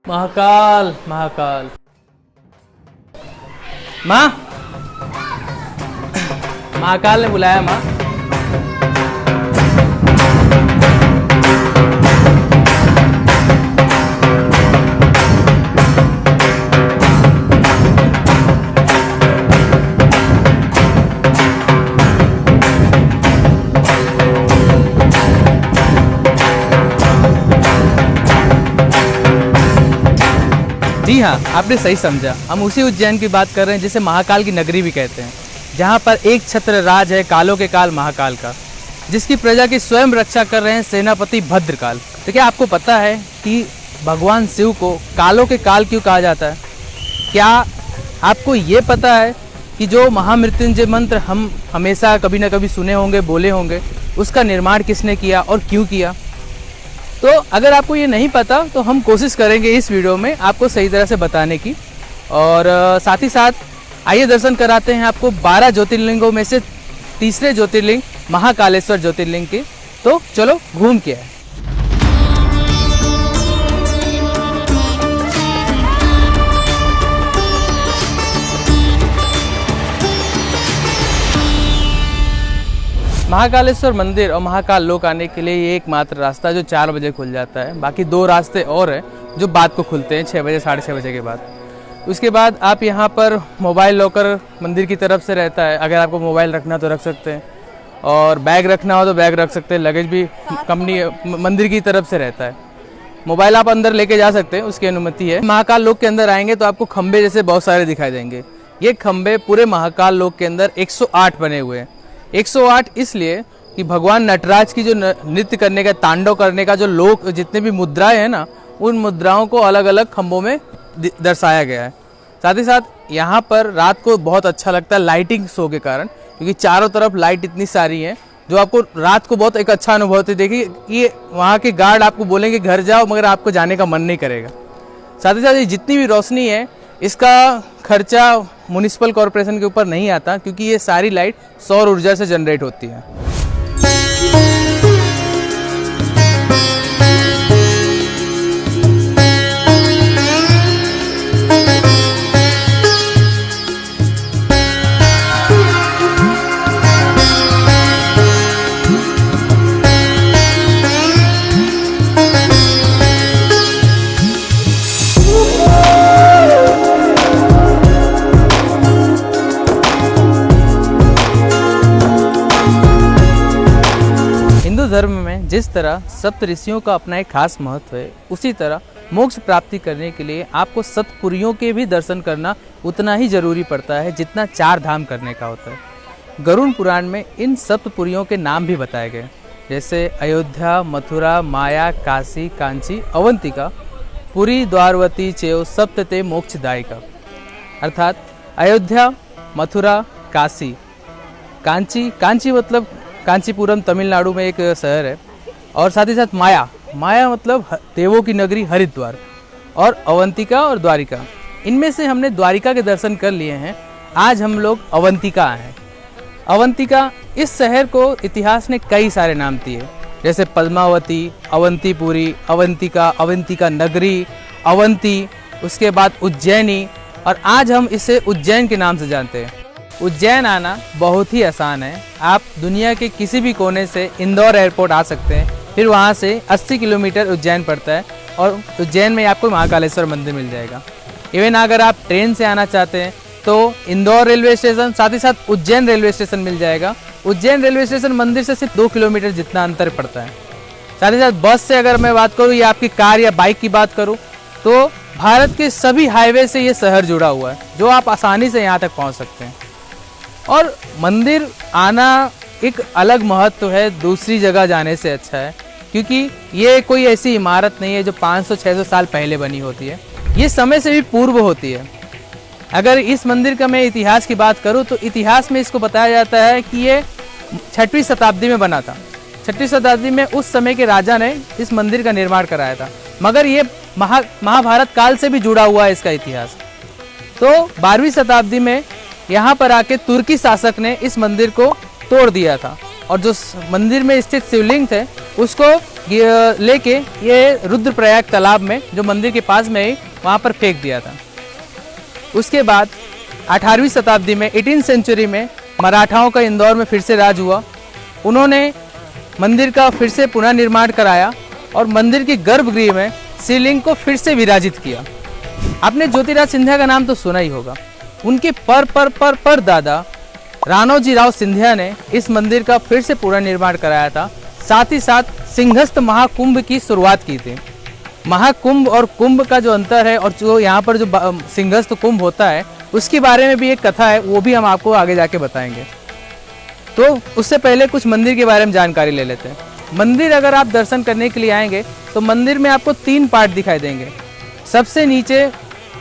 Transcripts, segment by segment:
महाकाल महाकाल। माँ, महाकाल ने बुलाया माँ। जी हाँ, आपने सही समझा। हम उसी उज्जैन की बात कर रहे हैं जिसे महाकाल की नगरी भी कहते हैं, जहाँ पर एक छत्र राज है कालों के काल महाकाल का, जिसकी प्रजा की स्वयं रक्षा कर रहे हैं सेनापति भद्रकाल। तो क्या आपको पता है कि भगवान शिव को कालों के काल क्यों कहा जाता है? क्या आपको ये पता है कि जो महामृत्युंजय मंत्र हम हमेशा कभी ना कभी सुने होंगे, बोले होंगे, उसका निर्माण किसने किया और क्यों किया? तो अगर आपको ये नहीं पता तो हम कोशिश करेंगे इस वीडियो में आपको सही तरह से बताने की। और साथ ही साथ आइए दर्शन कराते हैं आपको 12 ज्योतिर्लिंगों में से तीसरे ज्योतिर्लिंग महाकालेश्वर ज्योतिर्लिंग के। तो चलो घूम के आए। महाकालेश्वर मंदिर और महाकाल लोक आने के लिए ये एकमात्र रास्ता जो 4 बजे खुल जाता है। बाकी 2 रास्ते और हैं जो बाद को खुलते हैं 6 बजे, 6:30 बजे के बाद। उसके बाद आप यहाँ पर मोबाइल लॉकर मंदिर की तरफ से रहता है। अगर आपको मोबाइल रखना तो रख सकते हैं, और बैग रखना हो तो बैग रख सकते हैं। लगेज भी कंपनी मंदिर की तरफ से रहता है। मोबाइल आप अंदर लेके जा सकते हैं, उसकी अनुमति है। महाकाल लोक के अंदर आएंगे तो आपको खंबे जैसे बहुत सारे दिखाई देंगे। ये खंबे पूरे महाकाल लोक के अंदर 108 बने हुए हैं। 108 इसलिए कि भगवान नटराज की जो नृत्य करने का, तांडव करने का जो लोक, जितने भी मुद्राएं हैं ना, उन मुद्राओं को अलग अलग खंभों में दर्शाया गया है। साथ ही साथ यहाँ पर रात को बहुत अच्छा लगता है लाइटिंग शो के कारण, क्योंकि चारों तरफ लाइट इतनी सारी है जो आपको रात को बहुत एक अच्छा अनुभव होता है। देखिए कि वहाँ के गार्ड आपको बोलेंगे घर जाओ, मगर आपको जाने का मन नहीं करेगा। साथ ही साथ ये जितनी भी रोशनी है, इसका खर्चा म्युनिसिपल कॉरपोरेशन के ऊपर नहीं आता, क्योंकि ये सारी लाइट सौर ऊर्जा से जनरेट होती है। धर्म में जिस तरह सप्त ऋषियों का अपना एक खास महत्व है, उसी तरह मोक्ष प्राप्ति करने के लिए आपको सप्तपुरियों के भी दर्शन करना उतना ही जरूरी पड़ता है जितना 4 धाम करने का होता है। गरुड़ पुराण में इन सप्तपुरियों के नाम भी बताए गए, जैसे अयोध्या, मथुरा, माया, काशी, कांची, अवंतिका, पुरी, द्वारवती चेव सप्तते मोक्षदायिका। अर्थात अयोध्या, मथुरा, काशी, कांची मतलब कांचीपुरम तमिलनाडु में एक शहर है, और साथ ही साथ माया मतलब देवों की नगरी हरिद्वार, और अवंतिका और द्वारिका। इनमें से हमने द्वारिका के दर्शन कर लिए हैं। आज हम लोग अवंतिका आए हैं। अवंतिका, इस शहर को इतिहास ने कई सारे नाम दिए, जैसे पद्मावती, अवंतीपुरी, अवंतिका, अवंतिका नगरी, अवंती, उसके बाद उज्जैनी, और आज हम इसे उज्जैन के नाम से जानते हैं। उज्जैन आना बहुत ही आसान है। आप दुनिया के किसी भी कोने से इंदौर एयरपोर्ट आ सकते हैं, फिर वहाँ से 80 किलोमीटर उज्जैन पड़ता है, और उज्जैन में आपको महाकालेश्वर मंदिर मिल जाएगा। इवन अगर आप ट्रेन से आना चाहते हैं तो इंदौर रेलवे स्टेशन, साथ ही साथ उज्जैन रेलवे स्टेशन मिल जाएगा। उज्जैन रेलवे स्टेशन मंदिर से सिर्फ 2 किलोमीटर जितना अंतर पड़ता है। साथ ही साथ बस से अगर मैं बात करूँ या आपकी कार या बाइक की बात करूँ, तो भारत के सभी हाईवे से ये शहर जुड़ा हुआ है, जो आप आसानी से यहाँ तक पहुँच सकते हैं। और मंदिर आना एक अलग महत्व है, दूसरी जगह जाने से अच्छा है, क्योंकि ये कोई ऐसी इमारत नहीं है जो 500-600 साल पहले बनी होती है। ये समय से भी पूर्व होती है। अगर इस मंदिर का मैं इतिहास की बात करूं तो इतिहास में इसको बताया जाता है कि ये 6वीं शताब्दी में बना था। 6वीं शताब्दी में उस समय के राजा ने इस मंदिर का निर्माण कराया था, मगर ये महाभारत काल से भी जुड़ा हुआ है इसका इतिहास। तो 12वीं शताब्दी में यहाँ पर आके तुर्की शासक ने इस मंदिर को तोड़ दिया था, और जो मंदिर में स्थित शिवलिंग थे उसको लेके ये रुद्रप्रयाग तालाब में, जो मंदिर के पास में ही, वहाँ पर फेंक दिया था। उसके बाद 18वीं शताब्दी में 18th सेंचुरी में मराठाओं का इंदौर में फिर से राज हुआ। उन्होंने मंदिर का फिर से पुनर्निर्माण कराया और मंदिर की गर्भगृह में शिवलिंग को फिर से विराजित किया। आपने ज्योतिराज सिंधिया का नाम तो सुना ही होगा। उनके पर दादा राणोजी राव सिंधिया ने इस मंदिर का फिर से पुनर्निर्माण कराया था। साथ ही साथ सिंहस्थ महाकुंभ की शुरुआत की थी। महाकुंभ और कुंभ का जो अंतर है और जो यहाँ पर जो सिंहस्थ कुंभ होता है, उसके बारे में भी एक कथा है, वो भी हम आपको आगे जाके बताएंगे। तो उससे पहले कुछ मंदिर के बारे में जानकारी ले लेते हैं। मंदिर अगर आप दर्शन करने के लिए आएंगे तो मंदिर में आपको 3 पार्ट दिखाई देंगे। सबसे नीचे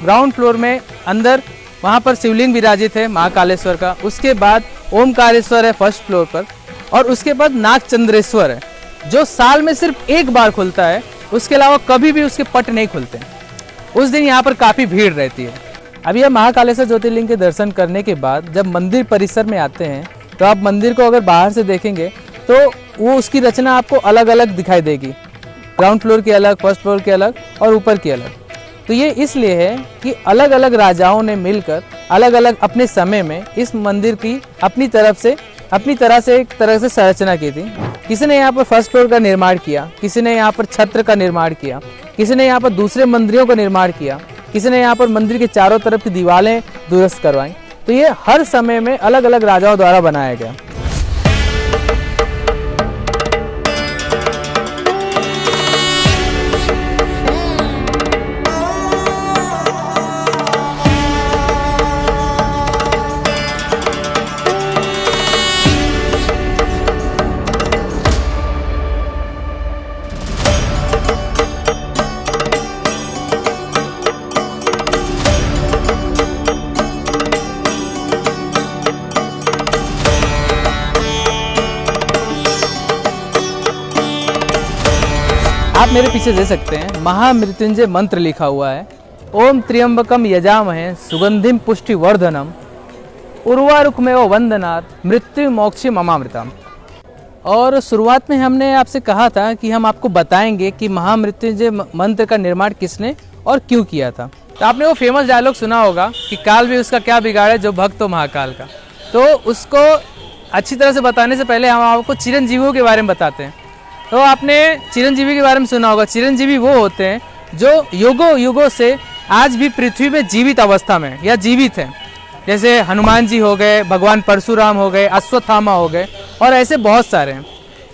ग्राउंड फ्लोर में अंदर वहाँ पर शिवलिंग विराजित है महाकालेश्वर का। उसके बाद ओमकारेश्वर है फर्स्ट फ्लोर पर, और उसके बाद नागचंद्रेश्वर है जो साल में सिर्फ एक बार खुलता है। उसके अलावा कभी भी उसके पट नहीं खुलते। उस दिन यहाँ पर काफ़ी भीड़ रहती है। अभी हम महाकालेश्वर ज्योतिर्लिंग के दर्शन करने के बाद जब मंदिर परिसर में आते हैं तो आप मंदिर को अगर बाहर से देखेंगे तो वो उसकी रचना आपको अलग अलग दिखाई देगी। ग्राउंड फ्लोर की अलग, फर्स्ट फ्लोर की अलग और ऊपर की अलग। तो ये इसलिए है कि अलग अलग राजाओं ने मिलकर अलग अलग अपने समय में इस मंदिर की अपनी तरह से एक तरह से संरचना की थी। किसी ने यहाँ पर फर्स्ट फ्लोर का निर्माण किया, किसी ने यहाँ पर छत्र का निर्माण किया, किसी ने यहाँ पर दूसरे मंदिरों का निर्माण किया, किसी ने यहाँ पर मंदिर के चारों तरफ की दीवारें दुरुस्त करवाई। तो ये हर समय में अलग अलग राजाओं द्वारा बनाया गया। आप मेरे पीछे दे सकते हैं महामृत्युंजय मंत्र लिखा हुआ है। ओम त्र्यंबकम यजामहे सुगंधिम पुष्टिवर्धनम उर्वारुकमेव वंदनात् मृत्यु मोक्षी ममामृतम। और शुरुआत में हमने आपसे कहा था कि हम आपको बताएंगे कि महामृत्युंजय मंत्र का निर्माण किसने और क्यों किया था। तो आपने वो फेमस डायलॉग सुना होगा कि काल भी उसका क्या बिगाड़े जो भक्त हो महाकाल का। तो उसको अच्छी तरह से बताने से पहले हम आपको चिरंजीवियों के बारे में बताते हैं। तो आपने चिरंजीवी के बारे में सुना होगा। चिरंजीवी वो होते हैं जो युगों युगों से आज भी पृथ्वी पे जीवित अवस्था में या जीवित हैं। जैसे हनुमान जी हो गए, भगवान परशुराम हो गए, अश्वत्थामा हो गए, और ऐसे बहुत सारे हैं।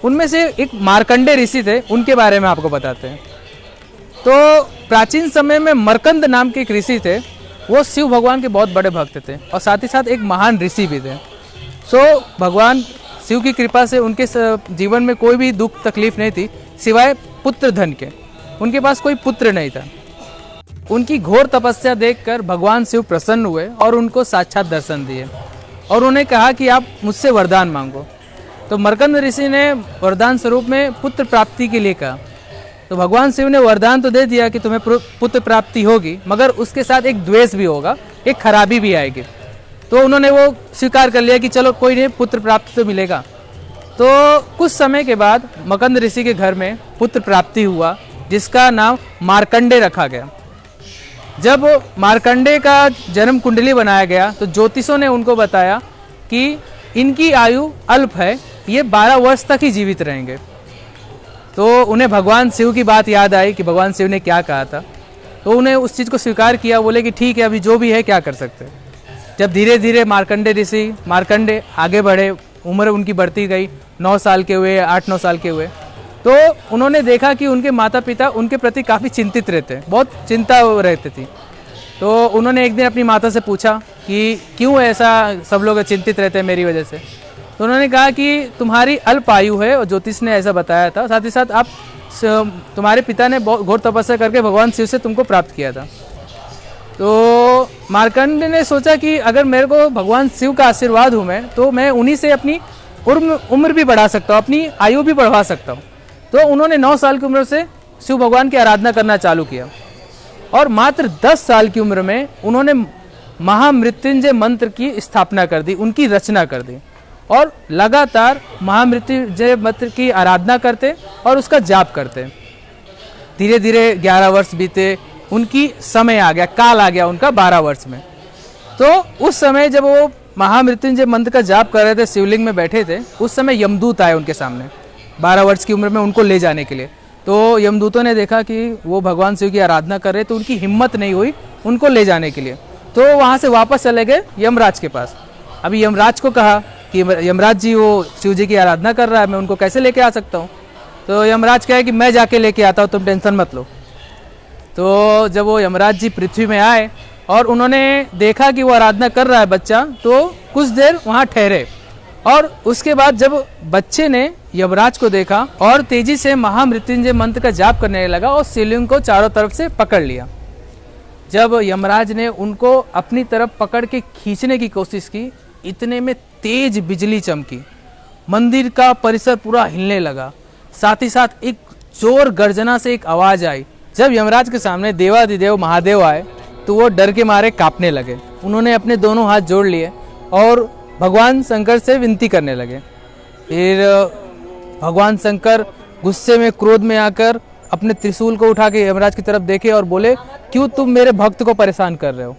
उनमें से एक मार्कंडे ऋषि थे, उनके बारे में आपको बताते हैं। तो प्राचीन समय में मरकंद नाम के एक ऋषि थे। वो शिव भगवान के बहुत बड़े भक्त थे और साथ ही साथ एक महान ऋषि भी थे। भगवान शिव की कृपा से उनके जीवन में कोई भी दुख तकलीफ नहीं थी सिवाय पुत्र धन के। उनके पास कोई पुत्र नहीं था। उनकी घोर तपस्या देखकर भगवान शिव प्रसन्न हुए और उनको साक्षात दर्शन दिए और उन्हें कहा कि आप मुझसे वरदान मांगो। तो मरकंद ऋषि ने वरदान स्वरूप में पुत्र प्राप्ति के लिए कहा। तो भगवान शिव ने वरदान तो दे दिया कि तुम्हें पुत्र प्राप्ति होगी, मगर उसके साथ एक द्वेष भी होगा, एक खराबी भी आएगी। तो उन्होंने वो स्वीकार कर लिया कि चलो कोई नहीं, पुत्र प्राप्ति तो मिलेगा। तो कुछ समय के बाद मकंद ऋषि के घर में पुत्र प्राप्ति हुआ जिसका नाम मार्कंडे रखा गया। जब मार्कंडे का जन्म कुंडली बनाया गया तो ज्योतिषों ने उनको बताया कि इनकी आयु अल्प है, ये 12 वर्ष तक ही जीवित रहेंगे। तो उन्हें भगवान शिव की बात याद आई कि भगवान शिव ने क्या कहा था। तो उन्हें उस चीज़ को स्वीकार किया। बोले कि ठीक है, अभी जो भी है क्या कर सकते हैं। जब धीरे धीरे मार्कंडे आगे बढ़े, उम्र उनकी बढ़ती गई, 9 साल के हुए, 8-9 साल के हुए, तो उन्होंने देखा कि उनके माता पिता उनके प्रति काफ़ी चिंतित रहते, बहुत चिंता रहती थी। तो उन्होंने एक दिन अपनी माता से पूछा कि क्यों ऐसा सब लोग चिंतित रहते हैं मेरी वजह से। तो उन्होंने कहा कि तुम्हारी अल्प आयु है और ज्योतिष ने ऐसा बताया था, साथ ही साथ आप तुम्हारे पिता ने बहुत घोर तपस्या करके भगवान शिव से तुमको प्राप्त किया था। तो मार्कंडे ने सोचा कि अगर मेरे को भगवान शिव का आशीर्वाद हूँ मैं, तो मैं उन्हीं से अपनी उम्र भी बढ़ा सकता हूँ, अपनी आयु भी बढ़वा सकता हूँ। तो उन्होंने 9 साल की उम्र से शिव भगवान की आराधना करना चालू किया और मात्र 10 साल की उम्र में उन्होंने महामृत्युंजय मंत्र की स्थापना कर दी, उनकी रचना कर दी। और लगातार महामृत्युंजय मंत्र की आराधना करते और उसका जाप करते। धीरे धीरे 11 वर्ष बीते, उनकी समय आ गया, काल आ गया उनका 12 वर्ष में। तो उस समय जब वो महामृत्युंजय मंत्र का जाप कर रहे थे, शिवलिंग में बैठे थे, उस समय यमदूत आए उनके सामने 12 वर्ष की उम्र में उनको ले जाने के लिए। तो यमदूतों ने देखा कि वो भगवान शिव की आराधना कर रहे, तो उनकी हिम्मत नहीं हुई उनको ले जाने के लिए। तो वहाँ से वापस चले गए यमराज के पास। अभी यमराज को कहा कि यमराज जी वो शिव जी की आराधना कर रहा है, मैं उनको कैसे लेके आ सकता हूँ। तो यमराज कहे कि मैं जाके लेके आता हूँ, तुम टेंशन मत लो। तो जब वो यमराज जी पृथ्वी में आए और उन्होंने देखा कि वो आराधना कर रहा है बच्चा, तो कुछ देर वहाँ ठहरे और उसके बाद जब बच्चे ने यमराज को देखा और तेजी से महामृत्युंजय मंत्र का जाप करने लगा और शिवलिंग को चारों तरफ से पकड़ लिया। जब यमराज ने उनको अपनी तरफ पकड़ के खींचने की कोशिश की, इतने में तेज बिजली चमकी, मंदिर का परिसर पूरा हिलने लगा। साथ ही साथ एक जोर गर्जना से एक आवाज आई। जब यमराज के सामने देवाधिदेव महादेव आए तो वो डर के मारे कांपने लगे। उन्होंने अपने दोनों हाथ जोड़ लिए और भगवान शंकर से विनती करने लगे। फिर भगवान शंकर गुस्से में, क्रोध में आकर अपने त्रिशूल को उठा के यमराज की तरफ देखे और बोले, क्यों तुम मेरे भक्त को परेशान कर रहे हो,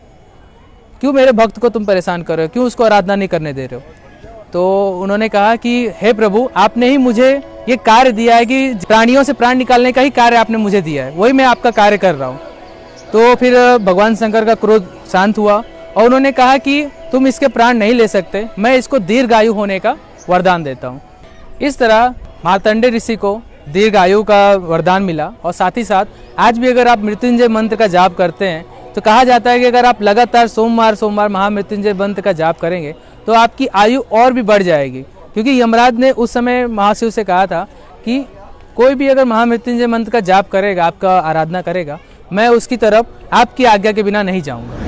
क्यों मेरे भक्त को तुम परेशान कर रहे हो, क्यों उसको आराधना नहीं करने दे रहे हो। तो उन्होंने कहा कि हे प्रभु, आपने ही मुझे ये कार्य दिया है कि प्राणियों से प्राण निकालने का ही कार्य आपने मुझे दिया है, वही मैं आपका कार्य कर रहा हूँ। तो फिर भगवान शंकर का क्रोध शांत हुआ और उन्होंने कहा कि तुम इसके प्राण नहीं ले सकते, मैं इसको दीर्घायु होने का वरदान देता हूँ। इस तरह मार्तंडेय ऋषि को दीर्घायु का वरदान मिला। और साथ ही साथ आज भी अगर आप मृत्युंजय मंत्र का जाप करते हैं तो कहा जाता है कि अगर आप लगातार सोमवार महामृत्युंजय मंत्र का जाप करेंगे तो आपकी आयु और भी बढ़ जाएगी। क्योंकि यमराज ने उस समय महाशिव से कहा था कि कोई भी अगर महामृत्युंजय मंत्र का जाप करेगा, आपका आराधना करेगा, मैं उसकी तरफ आपकी आज्ञा के बिना नहीं जाऊंगा।